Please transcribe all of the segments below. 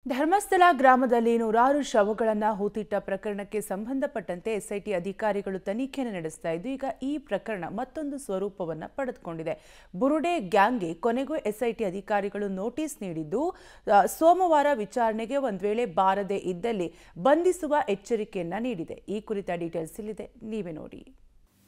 ಧರ್ಮಸ್ಥಳ ಗ್ರಾಮದಲ್ಲಿ ನೂರಾರು ಶವಗಳನ್ನು ಹೂತಿಟ್ಟ ಪ್ರಕರಣಕ್ಕೆ ಸಂಬಂಧಪಟ್ಟಂತೆ ಎಸ್ಐಟಿ ಅಧಿಕಾರಿಗಳು ತನಿಖೆಯನ್ನು ನಡೆಸ್ತಾ ಇದ್ದು ಈಗ ಈ ಪ್ರಕರಣ ಮತ್ತೊಂದು ಸ್ವರೂಪವನ್ನು ಪಡೆದುಕೊಂಡಿದೆ. ಬುರುಡೆ ಗ್ಯಾಂಗ್ಗೆ ಕೊನೆಗೂ ಎಸ್ಐಟಿ ಅಧಿಕಾರಿಗಳು ನೋಟಿಸ್ ನೀಡಿದ್ದು ಸೋಮವಾರ ವಿಚಾರಣೆಗೆ ಒಂದು ವೇಳೆ ಬಾರದೇ ಇದ್ದಲ್ಲಿ ಬಂಧಿಸುವ ಎಚ್ಚರಿಕೆಯನ್ನ ನೀಡಿದೆ. ಈ ಕುರಿತ ಡೀಟೇಲ್ಸ್ ಇಲ್ಲಿದೆ, ನೀವೇ ನೋಡಿ.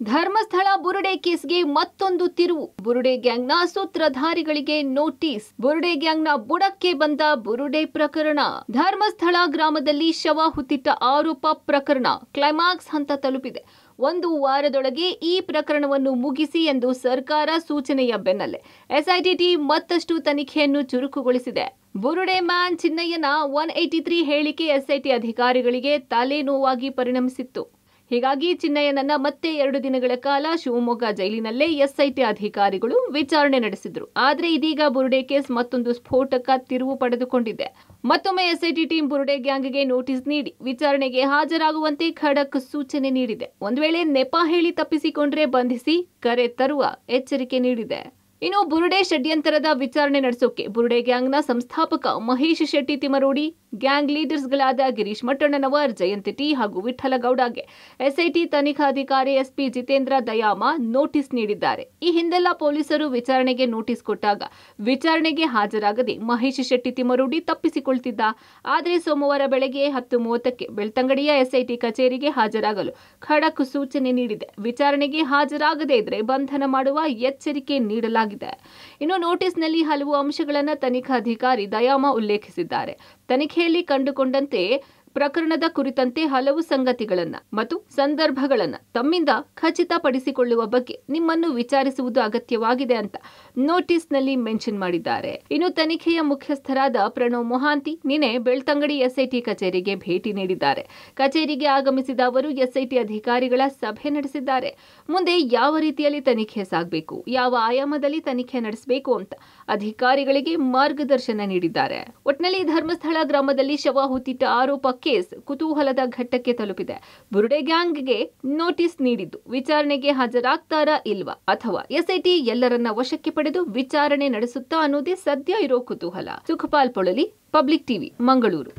ಧರ್ಮಸ್ಥಳ ಬುರುಡೆ ಕೇಸ್ಗೆ ಮತ್ತೊಂದು ತಿರುವು. ಬುರುಡೆ ಗ್ಯಾಂಗ್ನ ಸೂತ್ರಧಾರಿಗಳಿಗೆ ನೋಟಿಸ್. ಬುರುಡೆ ಗ್ಯಾಂಗ್ನ ಬುಡಕ್ಕೆ ಬಂದ ಬುರುಡೆ ಪ್ರಕರಣ. ಧರ್ಮಸ್ಥಳ ಗ್ರಾಮದಲ್ಲಿ ಶವ ಹುತ್ತಿಟ್ಟ ಆರೋಪ ಪ್ರಕರಣ ಕ್ಲೈಮ್ಯಾಕ್ಸ್ ಹಂತ ತಲುಪಿದೆ. 1 ವಾರದೊಳಗೆ ಈ ಪ್ರಕರಣವನ್ನು ಮುಗಿಸಿ ಎಂದು ಸರ್ಕಾರ ಸೂಚನೆಯ ಬೆನ್ನಲ್ಲೇ ಎಸ್ಐಟಿ ಟೀಮ್ ಮತ್ತಷ್ಟು ತನಿಖೆಯನ್ನು ಚುರುಕುಗೊಳಿಸಿದೆ. ಬುರುಡೆ ಮ್ಯಾನ್ ಚಿನ್ನಯ್ಯನ 183 ಹೇಳಿಕೆ ಎಸ್ಐಟಿ ಅಧಿಕಾರಿಗಳಿಗೆ ತಲೆನೋವಾಗಿ ಪರಿಣಮಿಸಿತ್ತು. ಹೀಗಾಗಿ ಚಿನ್ನಯ್ಯನನ್ನ ಮತ್ತೆ 2 ದಿನಗಳ ಕಾಲ ಶಿವಮೊಗ್ಗ ಜೈಲಿನಲ್ಲೇ ಎಸ್ಐಟಿ ಅಧಿಕಾರಿಗಳು ವಿಚಾರಣೆ ನಡೆಸಿದ್ರು. ಆದ್ರೆ ಇದೀಗ ಬುರುಡೆ ಕೇಸ್ ಮತ್ತೊಂದು ಸ್ಫೋಟಕ ತಿರುವು ಪಡೆದುಕೊಂಡಿದೆ. ಮತ್ತೊಮ್ಮೆ ಎಸ್ಐಟಿ ಟೀಮ್ ಬುರುಡೆ ಗ್ಯಾಂಗ್ಗೆ ನೋಟಿಸ್ ನೀಡಿ ವಿಚಾರಣೆಗೆ ಹಾಜರಾಗುವಂತೆ ಖಡಕ್ ಸೂಚನೆ ನೀಡಿದೆ. ಒಂದು ವೇಳೆ ನೆಪ ಹೇಳಿ ತಪ್ಪಿಸಿಕೊಂಡ್ರೆ ಬಂಧಿಸಿ ಕರೆ ತರುವ ಎಚ್ಚರಿಕೆ ನೀಡಿದೆ. ಇನ್ನು ಬುರುಡೆ ಷಡ್ಯಂತರದ ವಿಚಾರಣೆ ನಡೆಸೋಕೆ ಬುರುಡೆ ಗ್ಯಾಂಗ್ನ ಸಂಸ್ಥಾಪಕ ಮಹೇಶ್ ಶೆಟ್ಟಿ ತಿಮರೋಡಿ, ಗ್ಯಾಂಗ್ ಲೀಡರ್ಸ್ಗಳಾದ ಗಿರೀಶ್ ಮಟ್ಟಣ್ಣನವರ್, ಜಯಂತ್ ಟಿ ಹಾಗೂ Vittala ಗೌಡಗೆ SIT ತನಿಖಾಧಿಕಾರಿ SP Jitendra ದಯಾಮ notice ನೀಡಿದ್ದಾರೆ. ಈ ಹಿಂದೆಲ್ಲ ಪೊಲೀಸರು ವಿಚಾರಣೆಗೆ ನೋಟಿಸ್ ಕೊಟ್ಟಾಗ ವಿಚಾರಣೆಗೆ ಹಾಜರಾಗದೆ ಮಹೇಶ್ ಶೆಟ್ಟಿ ತಿಮರೋಡಿ ತಪ್ಪಿಸಿಕೊಳ್ತಿದ್ದ. ಆದರೆ ಸೋಮವಾರ ಬೆಳಗ್ಗೆ 10:30ಕ್ಕೆ ಬೆಳ್ತಂಗಡಿಯ ಎಸ್ಐಟಿ ಕಚೇರಿಗೆ ಹಾಜರಾಗಲು ಖಡಕ್ ಸೂಚನೆ ನೀಡಿದೆ. ವಿಚಾರಣೆಗೆ ಹಾಜರಾಗದೇ ಇದ್ರೆ ಬಂಧನ ಮಾಡುವ ಎಚ್ಚರಿಕೆ ನೀಡಲಾಗಿದೆ. ಇನ್ನು ನೋಟಿಸ್ನಲ್ಲಿ ಹಲವು ಅಂಶಗಳನ್ನು ತನಿಖಾಧಿಕಾರಿ ದಯಾಮ ಉಲ್ಲೇಖಿಸಿದ್ದಾರೆ. ತನಿಖೆಯಲ್ಲಿ ಕಂಡುಕೊಂಡಂತೆ ಪ್ರಕರಣದ ಕುರಿತಂತೆ ಹಲವು ಸಂಗತಿಗಳನ್ನ ಮತ್ತು ಸಂದರ್ಭಗಳನ್ನ ತಮ್ಮಿಂದ ಖಚಿತಪಡಿಸಿಕೊಳ್ಳುವ ಬಗ್ಗೆ ನಿಮ್ಮನ್ನು ವಿಚಾರಿಸುವುದು ಅಗತ್ಯವಾಗಿದೆ ಅಂತ ನೋಟಿಸ್ನಲ್ಲಿ ಮೆನ್ಷನ್ ಮಾಡಿದ್ದಾರೆ. ಇನ್ನು ತನಿಖೆಯ ಮುಖ್ಯಸ್ಥರಾದ ಪ್ರಣವ್ ಮೊಹಾಂತಿ ನಿನ್ನೆ ಬೆಳ್ತಂಗಡಿ ಎಸ್ಐಟಿ ಕಚೇರಿಗೆ ಭೇಟಿ ನೀಡಿದ್ದಾರೆ. ಕಚೇರಿಗೆ ಆಗಮಿಸಿದ ಅವರು ಎಸ್ಐಟಿ ಅಧಿಕಾರಿಗಳ ಸಭೆ ನಡೆಸಿದ್ದಾರೆ. ಮುಂದೆ ಯಾವ ರೀತಿಯಲ್ಲಿ ತನಿಖೆ ಸಾಗಬೇಕು, ಯಾವ ಆಯಾಮದಲ್ಲಿ ತನಿಖೆ ನಡೆಸಬೇಕು ಅಂತ ಅಧಿಕಾರಿಗಳಿಗೆ ಮಾರ್ಗದರ್ಶನ ನೀಡಿದ್ದಾರೆ. ಒಟ್ನಲ್ಲಿ ಧರ್ಮಸ್ಥಳ ಗ್ರಾಮದಲ್ಲಿ ಶವ ಹುತ್ತಿಟ್ಟ ಆರೋಪ ಕೇಸ್ ಕುತೂಹಲದ ಘಟ್ಟಕ್ಕೆ ತಲುಪಿದೆ. ಬುರುಡೆ ಗ್ಯಾಂಗ್ಗೆ ನೋಟಿಸ್ ನೀಡಿದ್ದು ವಿಚಾರಣೆಗೆ ಹಾಜರಾಗ್ತಾರಾ ಇಲ್ವಾ ಅಥವಾ ಎಸ್ಐಟಿ ಎಲ್ಲರನ್ನ ವಶಕ್ಕೆ ಪಡೆದು ವಿಚಾರಣೆ ನಡೆಸುತ್ತಾ ಅನ್ನೋದೇ ಸದ್ಯ ಇರೋ ಕುತೂಹಲ. Sukhpal Polali, public TV, Mangaluru.